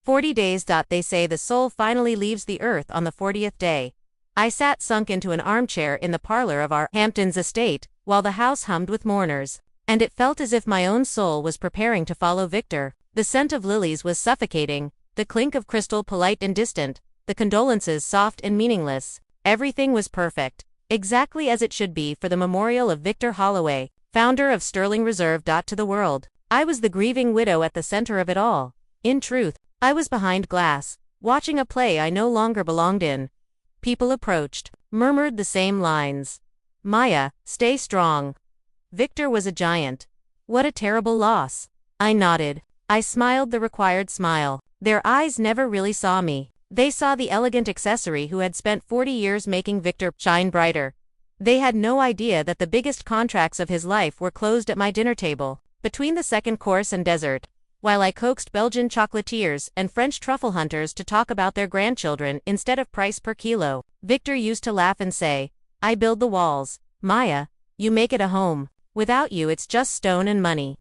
40 days. They say the soul finally leaves the earth on the 40th day. I sat sunk into an armchair in the parlor of our Hamptons estate, while the house hummed with mourners. And it felt as if my own soul was preparing to follow Victor. The scent of lilies was suffocating, the clink of crystal polite and distant, the condolences soft and meaningless. Everything was perfect, exactly as it should be for the memorial of Victor Holloway, founder of Sterling Reserve. To the world, I was the grieving widow at the center of it all. In truth, I was behind glass, watching a play I no longer belonged in. People approached, murmured the same lines. Maya, stay strong. Victor was a giant. What a terrible loss. I nodded. I smiled the required smile. Their eyes never really saw me. They saw the elegant accessory who had spent 40 years making Victor shine brighter. They had no idea that the biggest contracts of his life were closed at my dinner table, between the second course and dessert, while I coaxed Belgian chocolatiers and French truffle hunters to talk about their grandchildren instead of price per kilo. Victor used to laugh and say, I build the walls, Maya, you make it a home. Without you it's just stone and money.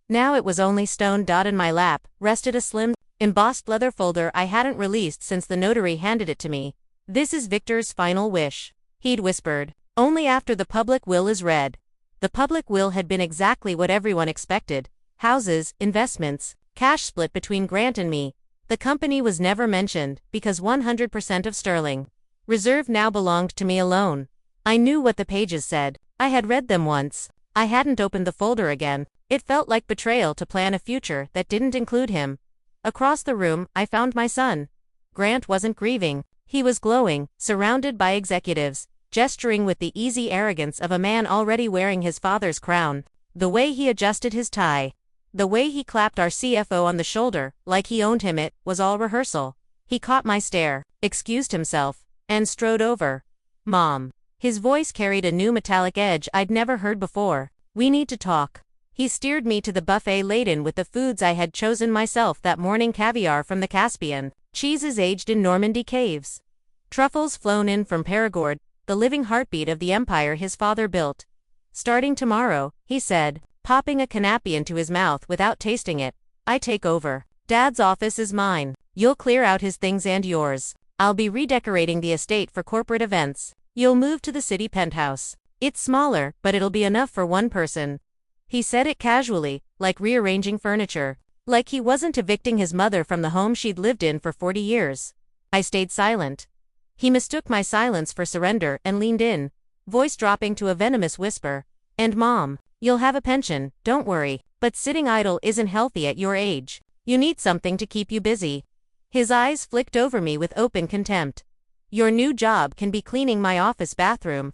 Now it was only stone. In my lap rested a slim, embossed leather folder I hadn't released since the notary handed it to me. This is Victor's final wish, he'd whispered. Only after the public will is read. The public will had been exactly what everyone expected. Houses, investments, cash split between Grant and me. The company was never mentioned, because 100% of Sterling Reserve now belonged to me alone. I knew what the pages said. I had read them once. I hadn't opened the folder again. It felt like betrayal to plan a future that didn't include him. Across the room, I found my son. Grant wasn't grieving. He was glowing, surrounded by executives, gesturing with the easy arrogance of a man already wearing his father's crown. The way he adjusted his tie, the way he clapped our CFO on the shoulder, like he owned him, it was all rehearsal. He caught my stare, excused himself, and strode over. Mom. His voice carried a new metallic edge I'd never heard before. We need to talk. He steered me to the buffet laden with the foods I had chosen myself that morning: caviar from the Caspian, cheeses aged in Normandy caves, truffles flown in from Perigord, the living heartbeat of the empire his father built. Starting tomorrow, he said, popping a canapé into his mouth without tasting it, I take over. Dad's office is mine. You'll clear out his things and yours. I'll be redecorating the estate for corporate events. You'll move to the city penthouse. It's smaller, but it'll be enough for one person. He said it casually, like rearranging furniture, like he wasn't evicting his mother from the home she'd lived in for 40 years. I stayed silent. He mistook my silence for surrender and leaned in, voice dropping to a venomous whisper. And Mom, you'll have a pension, don't worry, but sitting idle isn't healthy at your age. You need something to keep you busy. His eyes flicked over me with open contempt. Your new job can be cleaning my office bathroom.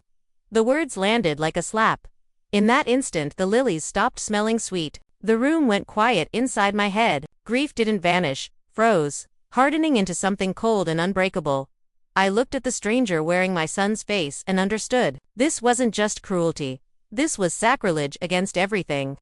The words landed like a slap. In that instant the lilies stopped smelling sweet. The room went quiet inside my head. Grief didn't vanish, froze, hardening into something cold and unbreakable. I looked at the stranger wearing my son's face and understood. This wasn't just cruelty. This was sacrilege against everything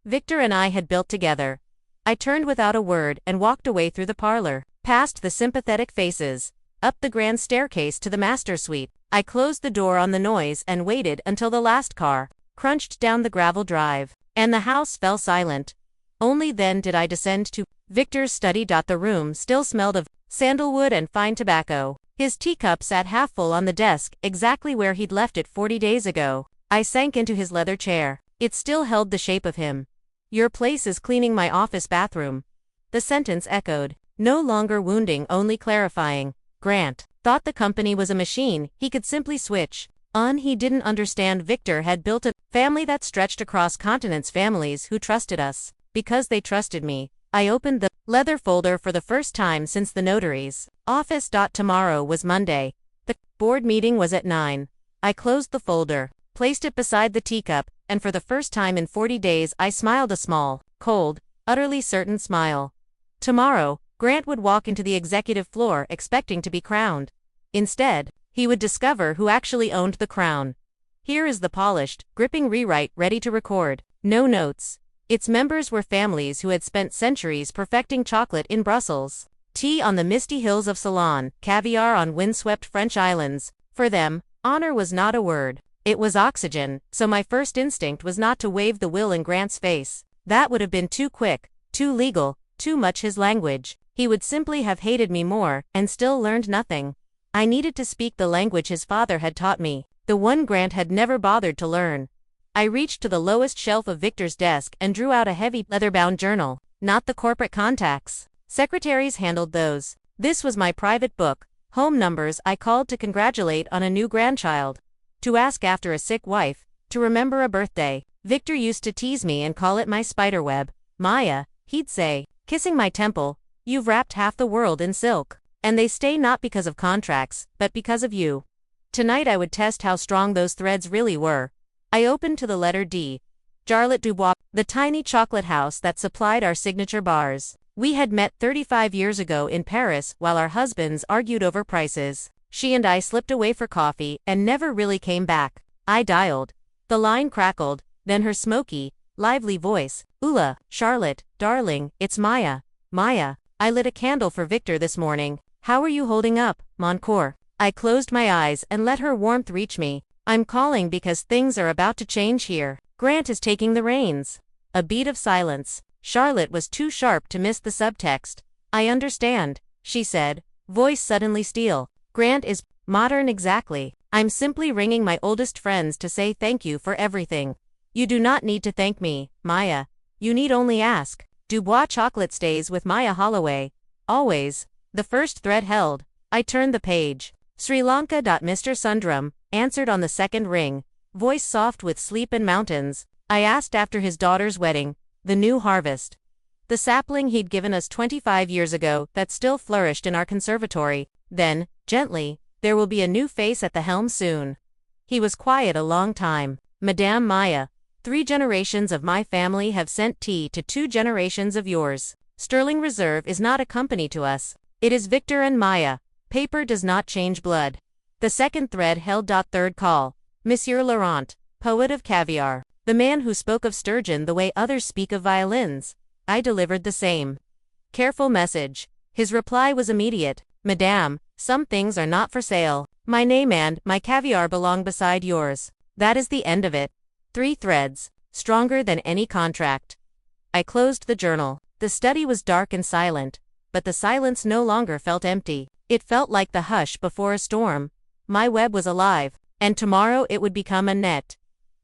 Victor and I had built together. I turned without a word and walked away through the parlor, past the sympathetic faces, up the grand staircase to the master suite. I closed the door on the noise and waited until the last car crunched down the gravel drive, and the house fell silent. Only then did I descend to Victor's study. The room still smelled of sandalwood and fine tobacco. His teacup sat half full on the desk, exactly where he'd left it 40 days ago. I sank into his leather chair. It still held the shape of him. Your place is cleaning my office bathroom. The sentence echoed, no longer wounding, only clarifying. Grant thought the company was a machine he could simply switch on. He didn't understand Victor had built a family that stretched across continents, families who trusted us because they trusted me. I opened the leather folder for the first time since the notary's office. Tomorrow was Monday. The board meeting was at 9. I closed the folder, placed it beside the teacup, and for the first time in 40 days I smiled, a small, cold, utterly certain smile. Tomorrow, Grant would walk into the executive floor expecting to be crowned. Instead, he would discover who actually owned the crown. Here is the polished, gripping rewrite ready to record. No notes. Its members were families who had spent centuries perfecting chocolate in Brussels, tea on the misty hills of Ceylon, caviar on windswept French islands. For them, honor was not a word. It was oxygen, so my first instinct was not to wave the will in Grant's face. That would have been too quick, too legal, too much his language. He would simply have hated me more, and still learned nothing. I needed to speak the language his father had taught me, the one Grant had never bothered to learn. I reached to the lowest shelf of Victor's desk and drew out a heavy, leather-bound journal. Not the corporate contacts. Secretaries handled those. This was my private book. Home numbers. I called to congratulate on a new grandchild, to ask after a sick wife, to remember a birthday. Victor used to tease me and call it my spiderweb. Maya, he'd say, kissing my temple, you've wrapped half the world in silk. And they stay not because of contracts, but because of you. Tonight I would test how strong those threads really were. I opened to the letter D. Charlotte Dubois, the tiny chocolate house that supplied our signature bars. We had met 35 years ago in Paris while our husbands argued over prices. She and I slipped away for coffee and never really came back. I dialed. The line crackled, then her smoky, lively voice. Ula, Charlotte, darling, it's Maya. Maya, I lit a candle for Victor this morning. How are you holding up, mon coeur? I closed my eyes and let her warmth reach me. I'm calling because things are about to change here. Grant is taking the reins. A beat of silence. Charlotte was too sharp to miss the subtext. I understand, she said, voice suddenly steel. Grant is modern exactly. I'm simply ringing my oldest friends to say thank you for everything. You do not need to thank me, Maya. You need only ask. Dubois chocolate stays with Maya Holloway. Always. The first thread held. I turned the page. Sri Lanka. Mr. Sundram answered on the second ring, voice soft with sleep and mountains. I asked after his daughter's wedding, the new harvest. The sapling he'd given us 25 years ago that still flourished in our conservatory. Then, gently, there will be a new face at the helm soon. He was quiet a long time. Madame Maya, 3 generations of my family have sent tea to 2 generations of yours. Sterling Reserve is not a company to us. It is Victor and Maya. Paper does not change blood. The second thread held. Third call. Monsieur Laurent, poet of caviar. The man who spoke of sturgeon the way others speak of violins. I delivered the same careful message. His reply was immediate. Madame, some things are not for sale. My name and my caviar belong beside yours. That is the end of it. 3 threads, stronger than any contract. I closed the journal. The study was dark and silent, but the silence no longer felt empty. It felt like the hush before a storm. My web was alive, and tomorrow it would become a net.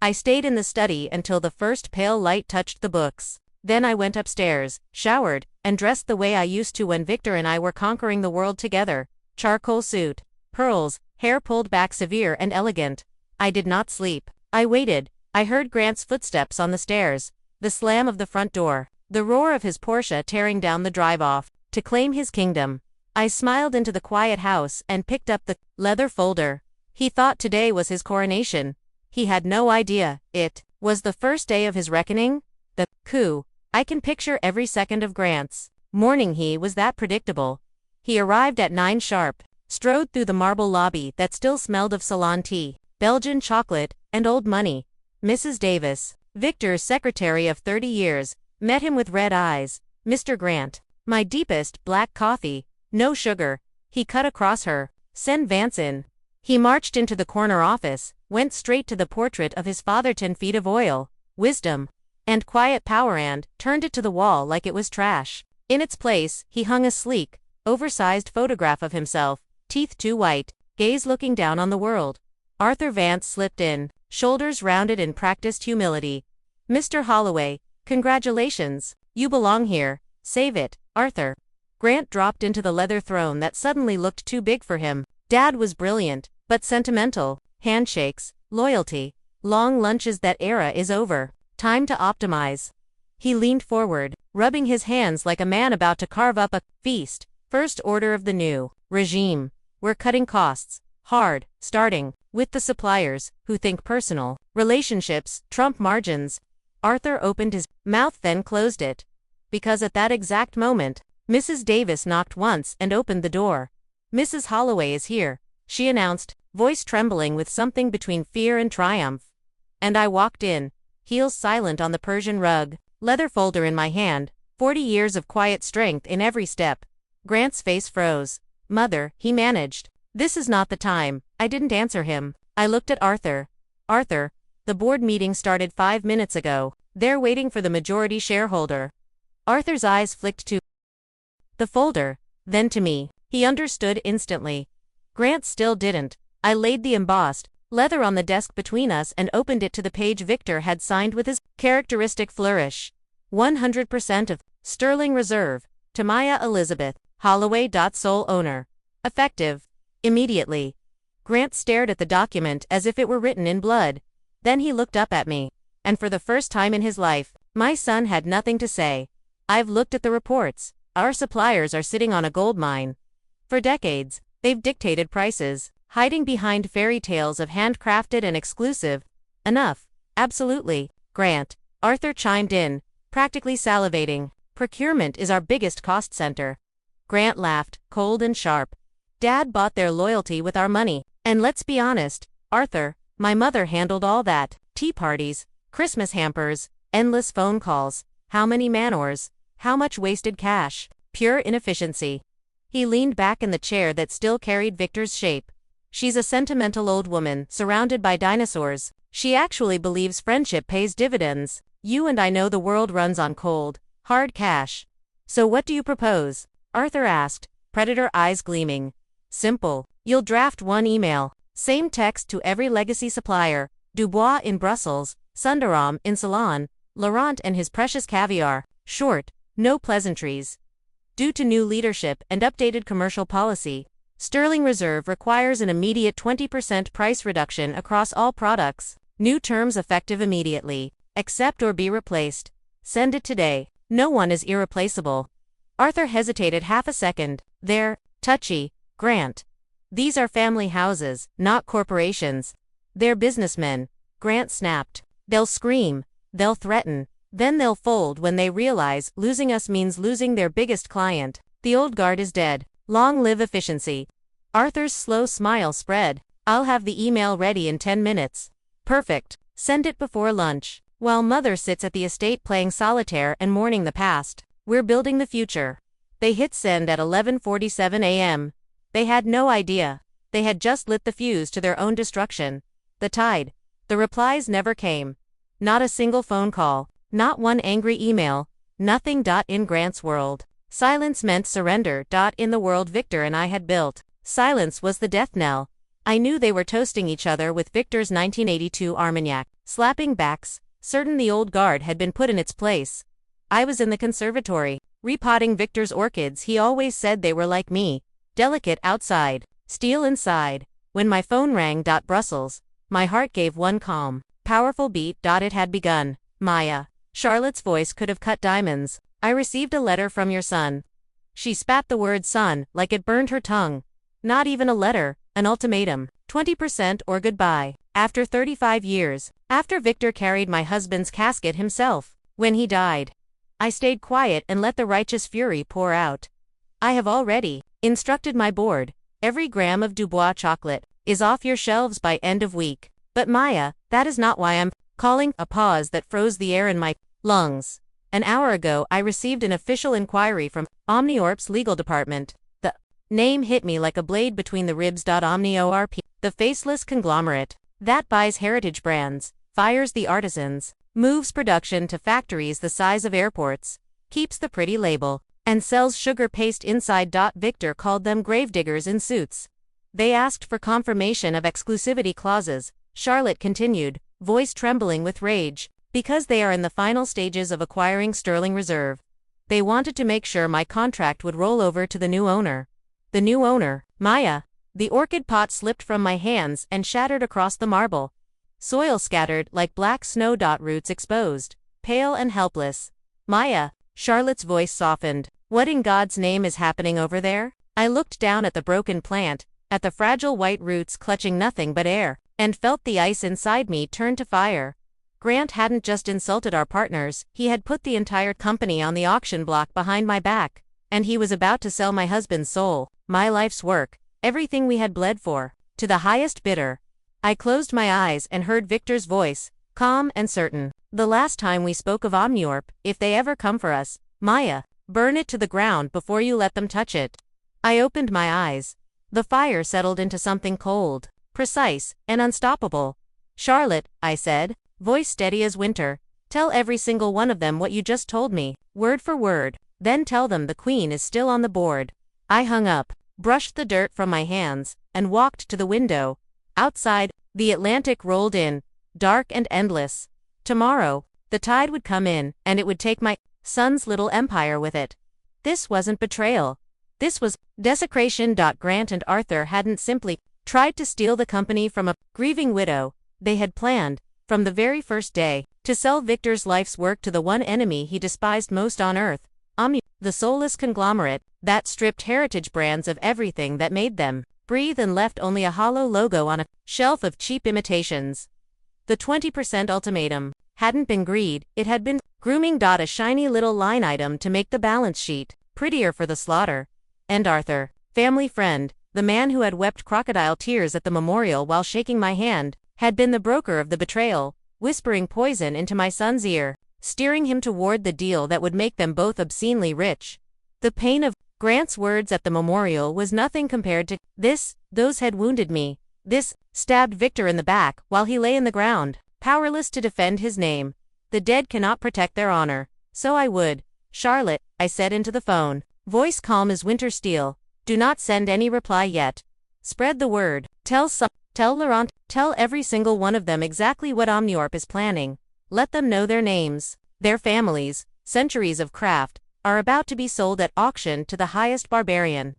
I stayed in the study until the first pale light touched the books. Then I went upstairs, showered, and dressed the way I used to when Victor and I were conquering the world together. Charcoal suit, pearls, hair pulled back severe and elegant. I did not sleep. I waited. I heard Grant's footsteps on the stairs, the slam of the front door, the roar of his Porsche tearing down the drive-off, to claim his kingdom. I smiled into the quiet house and picked up the leather folder. He thought today was his coronation. He had no idea it was the first day of his reckoning. The coup. I can picture every second of Grant's morning. He was that predictable. He arrived at 9 sharp, strode through the marble lobby that still smelled of Ceylon tea, Belgian chocolate, and old money. Mrs. Davis, Victor's secretary of 30 years, met him with red eyes. Mr. Grant, my deepest black coffee, no sugar. He cut across her. Send Vance in. He marched into the corner office, went straight to the portrait of his father. 10 feet of oil, wisdom, and quiet power, and turned it to the wall like it was trash. In its place, he hung a sleek, oversized photograph of himself, teeth too white, gaze looking down on the world. Arthur Vance slipped in, shoulders rounded in practiced humility. Mr. Holloway, congratulations. You belong here. Save it, Arthur. Grant dropped into the leather throne that suddenly looked too big for him. Dad was brilliant, but sentimental. Handshakes, loyalty, long lunches. That era is over. Time to optimize. He leaned forward, rubbing his hands like a man about to carve up a feast. First order of the new regime. We're cutting costs. Hard, starting with the suppliers, who think personal relationships trump margins. Arthur opened his mouth, then closed it. Because at that exact moment, Mrs. Davis knocked once and opened the door. Mrs. Holloway is here, she announced, voice trembling with something between fear and triumph. And I walked in, heels silent on the Persian rug, leather folder in my hand, 40 years of quiet strength in every step. Grant's face froze. Mother, he managed. This is not the time. I didn't answer him. I looked at Arthur. Arthur, the board meeting started 5 minutes ago. They're waiting for the majority shareholder. Arthur's eyes flicked to the folder, then to me. He understood instantly. Grant still didn't. I laid the embossed leather on the desk between us and opened it to the page Victor had signed with his characteristic flourish. 100% of Sterling Reserve to Maya Elizabeth Holloway. Sole owner. Effective. Immediately. Grant stared at the document as if it were written in blood. Then he looked up at me. And for the first time in his life, my son had nothing to say. I've looked at the reports. Our suppliers are sitting on a gold mine. For decades, they've dictated prices, hiding behind fairy tales of handcrafted and exclusive. Enough. Absolutely, Grant. Arthur chimed in, practically salivating. Procurement is our biggest cost center. Grant laughed, cold and sharp. Dad bought their loyalty with our money. And let's be honest, Arthur, my mother handled all that. Tea parties, Christmas hampers, endless phone calls. How many man-hours? How much wasted cash? Pure inefficiency. He leaned back in the chair that still carried Victor's shape. She's a sentimental old woman, surrounded by dinosaurs. She actually believes friendship pays dividends. You and I know the world runs on cold, hard cash. So what do you propose? Arthur asked, predator eyes gleaming. Simple. You'll draft one email. Same text to every legacy supplier. Dubois in Brussels, Sundaram in Ceylon, Laurent and his precious caviar. Short. No pleasantries. Due to new leadership and updated commercial policy, Sterling Reserve requires an immediate 20% price reduction across all products. New terms effective immediately. Accept or be replaced. Send it today. No one is irreplaceable. Arthur hesitated half a second. They're touchy, Grant. These are family houses, not corporations. They're businessmen, Grant snapped. They'll scream. They'll threaten. Then they'll fold when they realize losing us means losing their biggest client. The old guard is dead. Long live efficiency. Arthur's slow smile spread. I'll have the email ready in 10 minutes. Perfect. Send it before lunch. While Mother sits at the estate playing solitaire and mourning the past, we're building the future. They hit send at 11:47 a.m. They had no idea. They had just lit the fuse to their own destruction. The tide. The replies never came. Not a single phone call. Not one angry email. Nothing. In Grant's world, silence meant surrender. In the world Victor and I had built, silence was the death knell. I knew they were toasting each other with Victor's 1982 Armagnac, slapping backs, certain the old guard had been put in its place. I was in the conservatory, repotting Victor's orchids. He always said they were like me, delicate outside, steel inside. When my phone rang. Brussels. My heart gave one calm, powerful beat. It had begun. Maya. Charlotte's voice could have cut diamonds. I received a letter from your son. She spat the word son like it burned her tongue. Not even a letter, an ultimatum. 20% or goodbye. After 35 years, after Victor carried my husband's casket himself, when he died. I stayed quiet and let the righteous fury pour out. I have already instructed my board. Every gram of Dubois chocolate is off your shelves by end of week. But Maya, that is not why I'm calling. A pause that froze the air in my lungs. An hour ago I received an official inquiry from OmniORP's legal department. The name hit me like a blade between the ribs. OmniORP, the faceless conglomerate that buys heritage brands, fires the artisans, moves production to factories the size of airports, keeps the pretty label, and sells sugar paste inside. Victor called them gravediggers in suits. They asked for confirmation of exclusivity clauses, Charlotte continued, voice trembling with rage, because they are in the final stages of acquiring Sterling Reserve. They wanted to make sure my contract would roll over to the new owner. The new owner, Maya. The orchid pot slipped from my hands and shattered across the marble. Soil scattered like black snow. Roots exposed, pale and helpless. Maya. Charlotte's voice softened. What in God's name is happening over there? I looked down at the broken plant, at the fragile white roots clutching nothing but air, and felt the ice inside me turn to fire. Grant hadn't just insulted our partners, he had put the entire company on the auction block behind my back. And he was about to sell my husband's soul, my life's work, everything we had bled for, to the highest bidder. I closed my eyes and heard Victor's voice, calm and certain. The last time we spoke of OmniORP, if they ever come for us, Maya, burn it to the ground before you let them touch it. I opened my eyes. The fire settled into something cold, precise, and unstoppable. Charlotte, I said, voice steady as winter, tell every single one of them what you just told me, word for word. Then tell them the queen is still on the board. I hung up, brushed the dirt from my hands, and walked to the window. Outside, the Atlantic rolled in, dark and endless. Tomorrow, the tide would come in, and it would take my son's little empire with it. This wasn't betrayal. This was desecration. Grant and Arthur hadn't simply tried to steal the company from a grieving widow. They had planned, from the very first day, to sell Victor's life's work to the one enemy he despised most on earth, the soulless conglomerate that stripped heritage brands of everything that made them breathe and left only a hollow logo on a shelf of cheap imitations. The 20% ultimatum hadn't been greed, it had been grooming. A shiny little line item to make the balance sheet prettier for the slaughter. And Arthur, family friend, the man who had wept crocodile tears at the memorial while shaking my hand, had been the broker of the betrayal, whispering poison into my son's ear, steering him toward the deal that would make them both obscenely rich. The pain of Grant's words at the memorial was nothing compared to this. Those had wounded me. This stabbed Victor in the back while he lay in the ground, powerless to defend his name. The dead cannot protect their honor. So I would. Charlotte, I said into the phone, voice calm as winter steel. Do not send any reply yet. Spread the word. Tell Laurent, tell every single one of them exactly what Omniorp is planning. Let them know their names, their families, centuries of craft, are about to be sold at auction to the highest barbarian.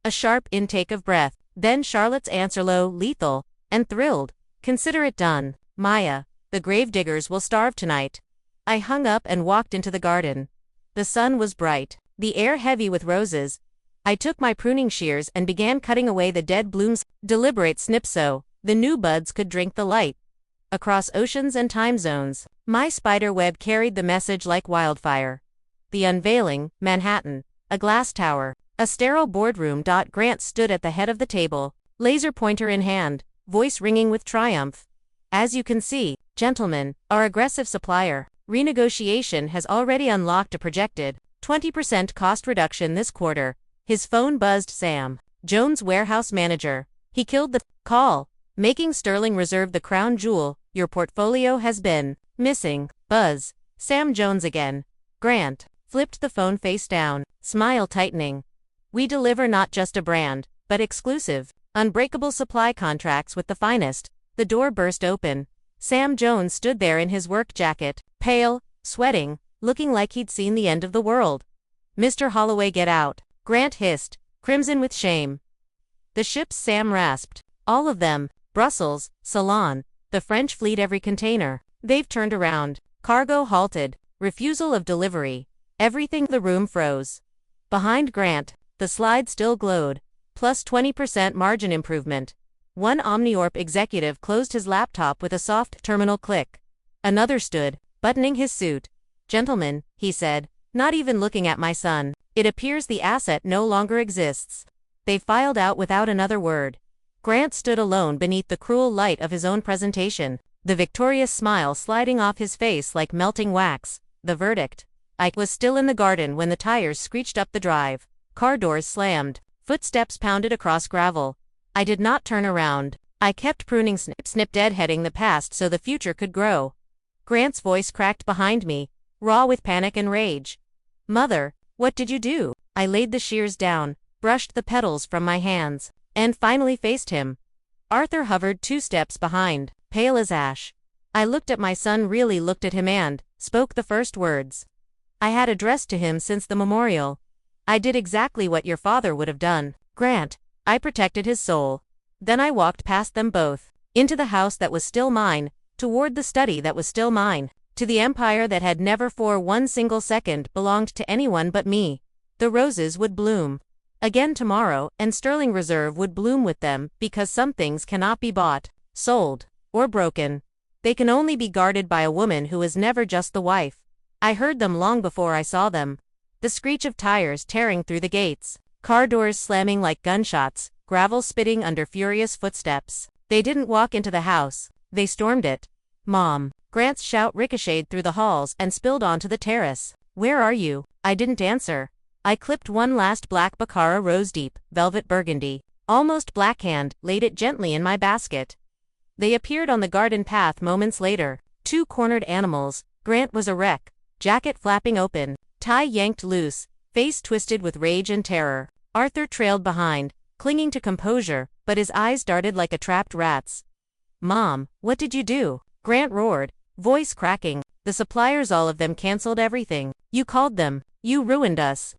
A sharp intake of breath, then Charlotte's answer low, lethal, and thrilled. Consider it done, Maya. The gravediggers will starve tonight. I hung up and walked into the garden. The sun was bright, the air heavy with roses. I took my pruning shears and began cutting away the dead blooms, deliberate snip so the new buds could drink the light. Across oceans and time zones, my spider web carried the message like wildfire. The unveiling, Manhattan, a glass tower, a sterile boardroom. Grant stood at the head of the table, laser pointer in hand, voice ringing with triumph. As you can see, gentlemen, our aggressive supplier renegotiation has already unlocked a projected 20% cost reduction this quarter. His phone buzzed. Sam Jones, warehouse manager. He killed the call, making Sterling Reserve the crown jewel. Your portfolio has been missing. Buzz. Sam Jones again. Grant flipped the phone face down, smile tightening. We deliver not just a brand, but exclusive, unbreakable supply contracts with the finest. The door burst open. Sam Jones stood there in his work jacket, pale, sweating, looking like he'd seen the end of the world. Mr. Holloway, get out, Grant hissed, crimson with shame. The ships, Sam rasped. All of them. Brussels, Ceylon, the French fleet, every container. They've turned around. Cargo halted. Refusal of delivery. Everything. The room froze. Behind Grant, the slide still glowed. Plus 20% margin improvement. One Omniorp executive closed his laptop with a soft terminal click. Another stood, buttoning his suit. Gentlemen, he said, not even looking at my son, it appears the asset no longer exists. They filed out without another word. Grant stood alone beneath the cruel light of his own presentation, the victorious smile sliding off his face like melting wax. The verdict. I was still in the garden when the tires screeched up the drive. Car doors slammed. Footsteps pounded across gravel. I did not turn around. I kept pruning snip, deadheading the past so the future could grow. Grant's voice cracked behind me, raw with panic and rage. Mother, what did you do? I laid the shears down, brushed the petals from my hands, and finally faced him. Arthur hovered 2 steps behind, pale as ash. I looked at my son, really looked at him, and spoke the first words I had addressed to him since the memorial. I did exactly what your father would have done, Grant. I protected his soul. Then I walked past them both, into the house that was still mine, toward the study that was still mine, to the empire that had never for one single second belonged to anyone but me. The roses would bloom again tomorrow, and Sterling Reserve would bloom with them, because some things cannot be bought, sold, or broken. They can only be guarded by a woman who is never just the wife. I heard them long before I saw them. The screech of tires tearing through the gates, car doors slamming like gunshots, gravel spitting under furious footsteps. They didn't walk into the house, they stormed it. Mom. Grant's shout ricocheted through the halls and spilled onto the terrace. Where are you? I didn't answer. I clipped one last black Baccara rose deep, velvet burgundy, almost blackhand, laid it gently in my basket. They appeared on the garden path moments later. 2 cornered animals. Grant was a wreck, jacket flapping open, tie yanked loose, face twisted with rage and terror. Arthur trailed behind, clinging to composure, but his eyes darted like a trapped rat's. "Mom, what did you do?" Grant roared, voice cracking. "The suppliers, all of them, canceled everything. You called them. You ruined us."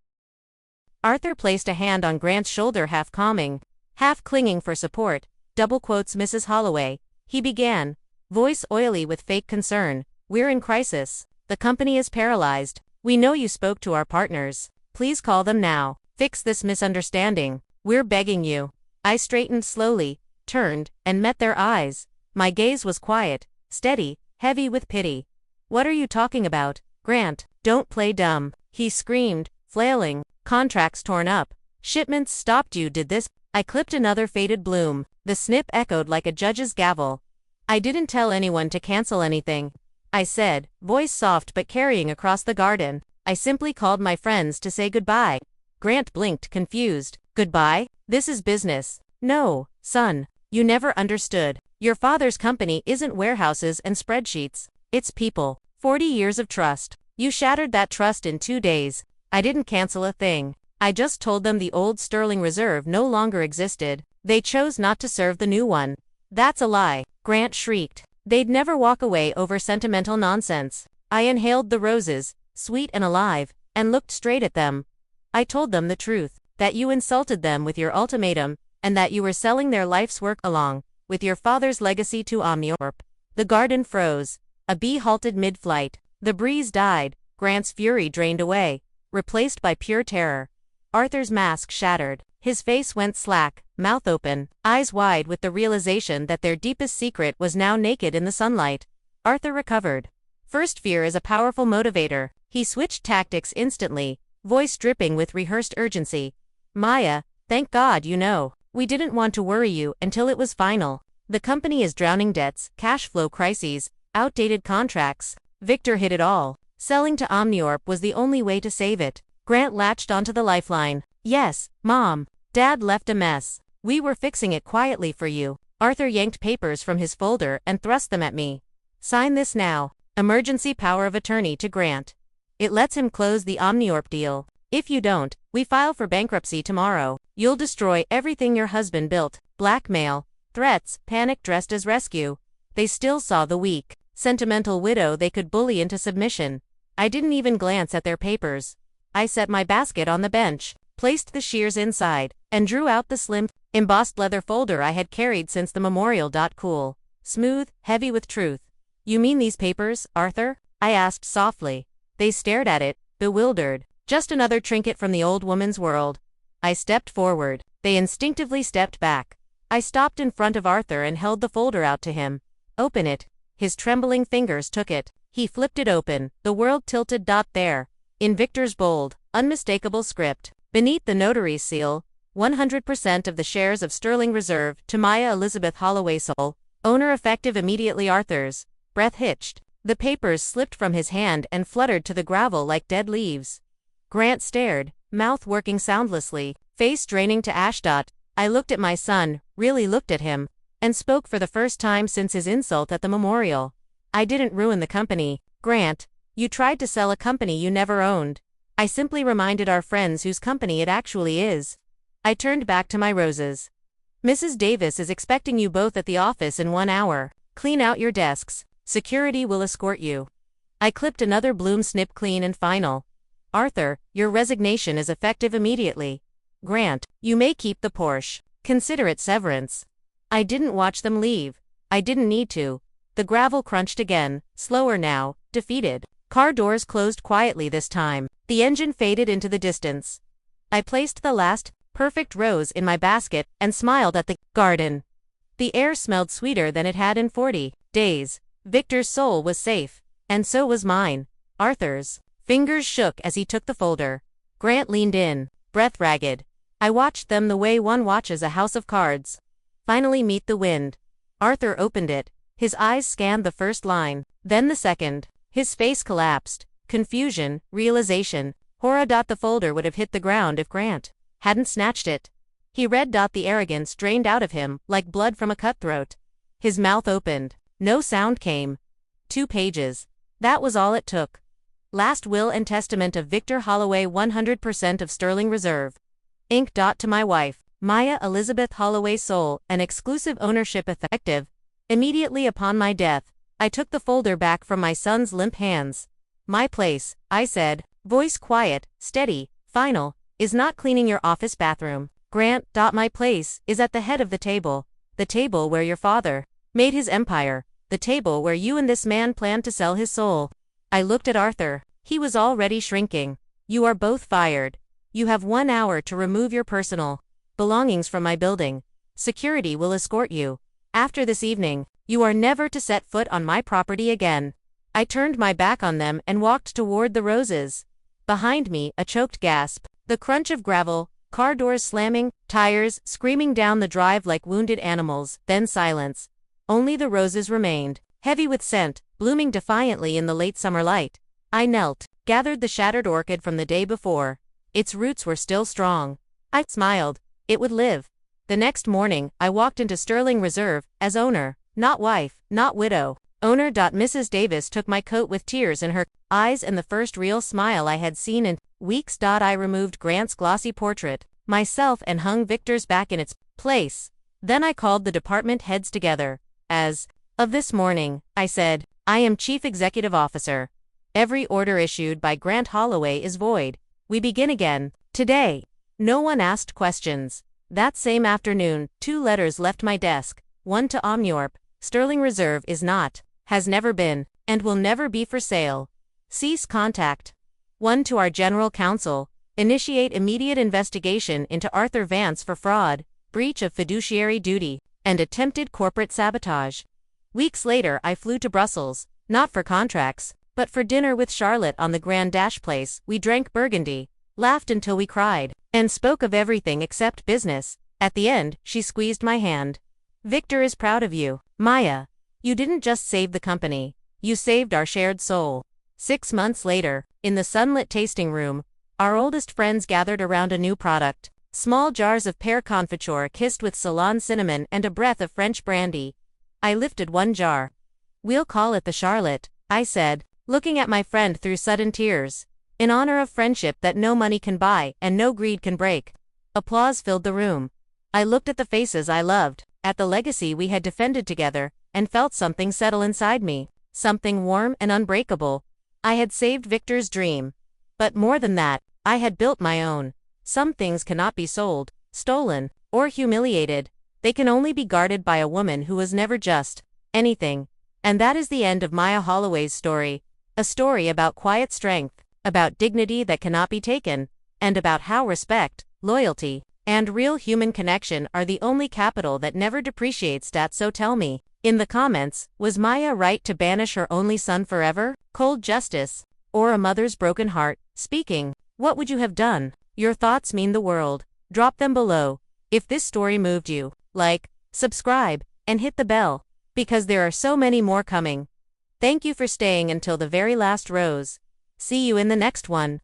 Arthur placed a hand on Grant's shoulder, half calming, half clinging for support. Double quotes Mrs. Holloway. He began, voice oily with fake concern. "We're in crisis. The company is paralyzed. We know you spoke to our partners. Please call them now. Fix this misunderstanding. We're begging you." I straightened slowly, turned, and met their eyes. My gaze was quiet, steady, heavy with pity. "What are you talking about, Grant? Don't play dumb," he screamed, flailing. "Contracts torn up. Shipments stopped. You did this." I clipped another faded bloom. The snip echoed like a judge's gavel. "I didn't tell anyone to cancel anything," I said, voice soft but carrying across the garden. "I simply called my friends to say goodbye." Grant blinked, confused. "Goodbye? This is business." "No, son. You never understood. Your father's company isn't warehouses and spreadsheets. It's people. 40 years of trust. You shattered that trust in 2 days. I didn't cancel a thing. I just told them the old sterling reserve no longer existed. They chose not to serve the new one." "That's a lie," Grant shrieked. "They'd never walk away over sentimental nonsense." I inhaled the roses, sweet and alive, and looked straight at them. "I told them the truth, that you insulted them with your ultimatum, and that you were selling their life's work along with your father's legacy to Omniorp." The garden froze. A bee halted mid-flight. The breeze died. Grant's fury drained away, replaced by pure terror. Arthur's mask shattered. His face went slack, mouth open, eyes wide with the realization that their deepest secret was now naked in the sunlight. Arthur recovered. First, fear is a powerful motivator. He switched tactics instantly, voice dripping with rehearsed urgency. "Maya, thank God you know. We didn't want to worry you until it was final. The company is drowning, debts, cash flow crises, outdated contracts. Victor hit it all. Selling to Omniorp was the only way to save it." Grant latched onto the lifeline. "Yes, Mom. Dad left a mess. We were fixing it quietly for you." Arthur yanked papers from his folder and thrust them at me. "Sign this now. Emergency power of attorney to Grant. It lets him close the Omniorp deal. If you don't, we file for bankruptcy tomorrow. You'll destroy everything your husband built." Blackmail, threats, panic dressed as rescue. They still saw the weak, sentimental widow they could bully into submission. I didn't even glance at their papers. I set my basket on the bench, placed the shears inside, and drew out the slim, embossed leather folder I had carried since the memorial. Cool, smooth, heavy with truth. "You mean these papers, Arthur?" I asked softly. They stared at it, bewildered. Just another trinket from the old woman's world. I stepped forward. They instinctively stepped back. I stopped in front of Arthur and held the folder out to him. "Open it." His trembling fingers took it. He flipped it open. The world tilted. There, in Victor's bold, unmistakable script, beneath the notary's seal, 100% of the shares of Sterling Reserve to Maya Elizabeth Holloway, sole owner, effective immediately. Arthur's breath hitched. The papers slipped from his hand and fluttered to the gravel like dead leaves. Grant stared, mouth working soundlessly, face draining to ash. I looked at my son, really looked at him, and spoke for the first time since his insult at the memorial. "I didn't ruin the company, Grant. You tried to sell a company you never owned. I simply reminded our friends whose company it actually is." I turned back to my roses. "Mrs. Davis is expecting you both at the office in 1 hour. Clean out your desks. Security will escort you." I clipped another bloom, snip clean and final. "Arthur, your resignation is effective immediately. Grant, you may keep the Porsche. Consider it severance." I didn't watch them leave. I didn't need to. The gravel crunched again, slower now, defeated. Car doors closed quietly this time. The engine faded into the distance. I placed the last, perfect rose in my basket and smiled at the garden. The air smelled sweeter than it had in 40 days. Victor's soul was safe, and so was mine. Arthur's fingers shook as he took the folder. Grant leaned in, breath ragged. I watched them the way one watches a house of cards finally meet the wind. Arthur opened it. His eyes scanned the first line, then the second. His face collapsed. Confusion, realization, horror. The folder would have hit the ground if Grant hadn't snatched it. He read. The arrogance drained out of him like blood from a cutthroat. His mouth opened. No sound came. 2 pages. That was all it took. Last Will and Testament of Victor Holloway, 100% of Sterling Reserve. Inc. To my wife, Maya Elizabeth Holloway Soul, an exclusive ownership effective. Immediately upon my death, I took the folder back from my son's limp hands. My place, I said, voice quiet, steady, final, is not cleaning your office bathroom. Grant. My place is at the head of the table where your father made his empire, the table where you and this man planned to sell his soul. I looked at Arthur. He was already shrinking. You are both fired. You have 1 hour to remove your personal belongings from my building. Security will escort you. After this evening, you are never to set foot on my property again. I turned my back on them and walked toward the roses. Behind me, a choked gasp, the crunch of gravel, car doors slamming, tires screaming down the drive like wounded animals, then silence. Only the roses remained, heavy with scent, blooming defiantly in the late summer light. I knelt, gathered the shattered orchid from the day before. Its roots were still strong. I smiled. It would live. The next morning, I walked into Sterling Reserve, as owner, not wife, not widow. Owner. Mrs. Davis took my coat with tears in her eyes and the first real smile I had seen in weeks. I removed Grant's glossy portrait, myself, and hung Victor's back in its place. Then I called the department heads together. As of this morning, I said, I am Chief Executive Officer. Every order issued by Grant Holloway is void. We begin again, today. No one asked questions. That same afternoon, 2 letters left my desk, one to Omniorp. Sterling Reserve is not, has never been, and will never be for sale. Cease contact. One to our General Counsel. Initiate immediate investigation into Arthur Vance for fraud, breach of fiduciary duty, and attempted corporate sabotage. Weeks later, I flew to Brussels, not for contracts, but for dinner with Charlotte on the Grand Dash Place. We drank Burgundy, laughed until we cried, and spoke of everything except business. At the end, she squeezed my hand. Victor is proud of you, Maya. You didn't just save the company, you saved our shared soul. 6 months later, in the sunlit tasting room, our oldest friends gathered around a new product. Small jars of pear confiture kissed with Ceylon cinnamon and a breath of French brandy. I lifted one jar. We'll call it the Charlotte, I said, looking at my friend through sudden tears. In honor of friendship that no money can buy and no greed can break. Applause filled the room. I looked at the faces I loved, at the legacy we had defended together, and felt something settle inside me. Something warm and unbreakable. I had saved Victor's dream. But more than that, I had built my own. Some things cannot be sold, stolen, or humiliated. They can only be guarded by a woman who was never just anything. And that is the end of Maya Holloway's story. A story about quiet strength, about dignity that cannot be taken, and about how respect, loyalty, and real human connection are the only capital that never depreciates. So tell me, in the comments, was Maya right to banish her only son forever? Cold justice, or a mother's broken heart speaking? What would you have done? Your thoughts mean the world. Drop them below. If this story moved you, like, subscribe, and hit the bell, because there are so many more coming. Thank you for staying until the very last rose. See you in the next one.